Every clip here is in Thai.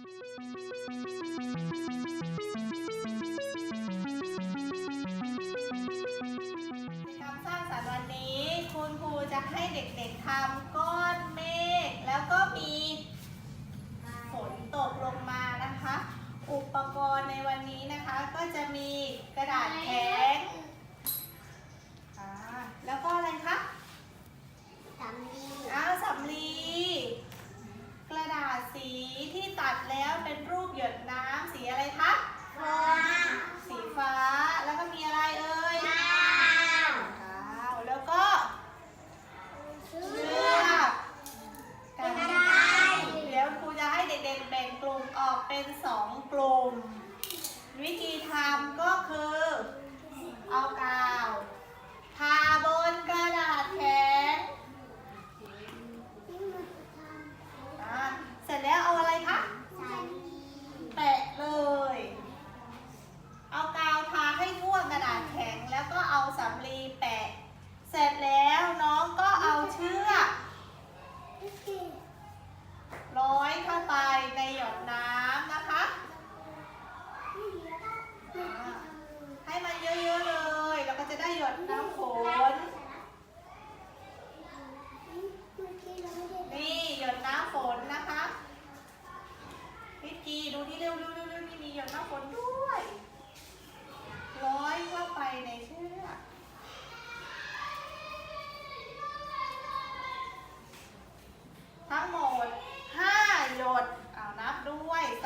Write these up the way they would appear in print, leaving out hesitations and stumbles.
คำสร้างสรรค์วันนี้คุณครูจะให้เด็กๆทำก้อนเมฆแล้วก็มีฝนตกลงมานะคะ อุปกรณ์ในวันนี้นะคะก็จะมีกระดาษแข็งแล้วก็อะไรคะสำลีกระดาษสีที่ตัดแล้วเป็นรูปหยดน้ำสีอะไรคะสีฟ้าแล้วก็มีอะไรเอ่ยแล้วก็เชือกกันไกรเดี๋ยวครูจะให้เด็กๆแบ่งกลุ่มออกเป็น2 กลุ่มวิธีทำก็คือเอากาวทาบนกระดาษแข็งเสร็จแล้วเอาอะไรคะแปะเลยเอากาวทาให้ทั่วกระดาษแข็งแล้วก็เอาสำลีแปะเสร็จแล้วน้องก็เอาเชือกร้อยเข้าไปในหยดน้ำนะคะให้มันเยอะๆเลยแล้วก็จะได้หยดน้ำฝนนี่หยดน้ำฝนนะคะพี่กีดูที่เร็วๆนี่มีหยดน้ำฝนด้วยร้อยเข้าไปในเชือกทั้งหมด5 หยดเอานับด้วย1 2 3 4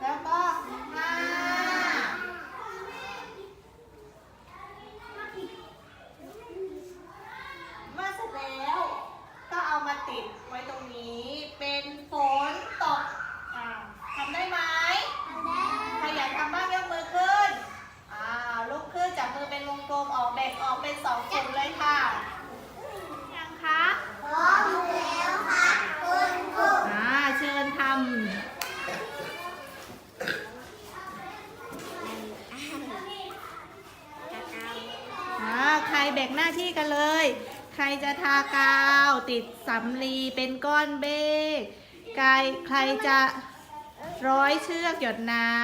แล้วก็5เมื่อเสร็จแล้วก็เอามาติดไว้ตรงนี้เป็นฝนตกทำได้ไหมใครอยากทำบ้างยกมือขึ้นลุกขึ้นจับมือเป็นวงกลมแบ่งออกเป็น2 กลุ่มเลยค่ะยังคะพร้อมแล้วค่ะคุณครูเชิญทำใครแบ่งหน้าที่กันเลยใครจะทากาวติดสำลีเป็นก้อนเมฆใครจะร้อยเชือกหยดน้ำ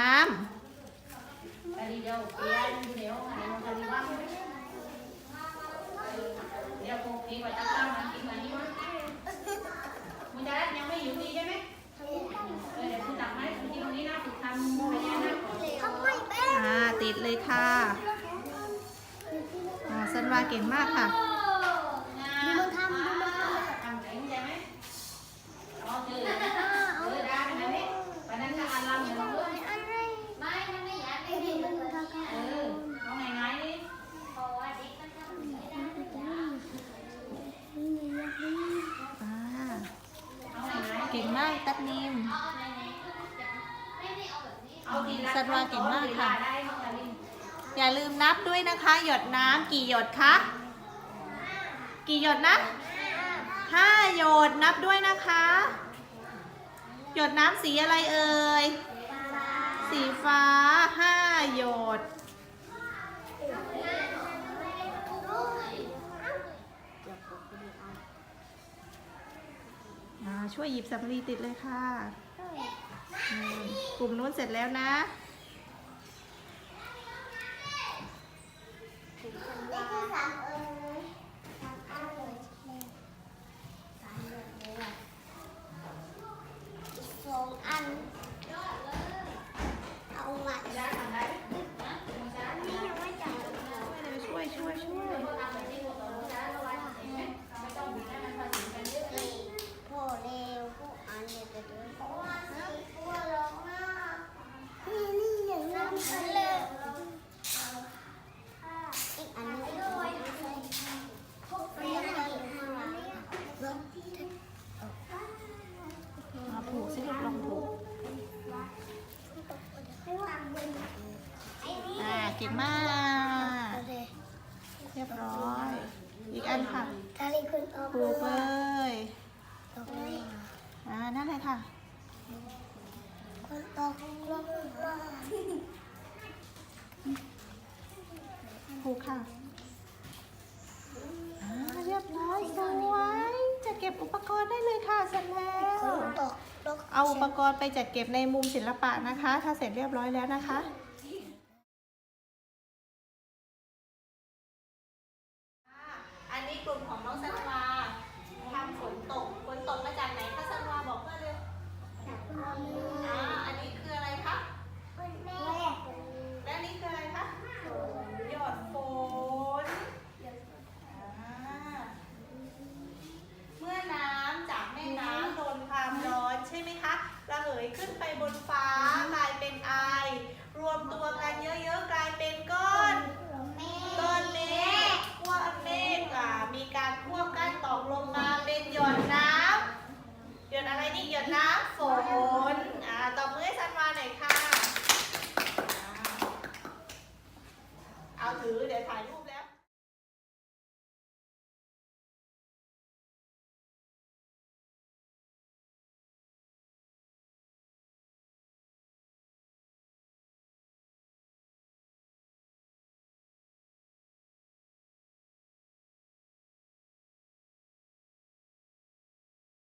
ติดเลยค่ะสันวาเก่งมากค่ะเก่งมากตัดนิมสันวาเก่งมากค่ะอย่าลืมนับด้วยนะคะหยดน้ำกี่หยดคะกี่หยดนะ5 หยดนับด้วยนะคะหยดน้ำสีอะไรเอ่ยสีฟ้า5 หยดช่วยหยิบสำลีติดเลยค่ะกลุ่มนู้นเสร็จแล้วนะผูกสิลูกลองผูกเก่งมากเรียบร้อยอีกอันค่ะผูกเลยนั่นเลยค่ะผูกค่ะ สวยจัดเก็บอุปกรณ์ได้เลยค่ะเสร็จแล้ว ตก เอาอุปกรณ์ไปจัดเก็บในมุมศิลปะนะคะ ถ้าเสร็จเรียบร้อยแล้วนะคะ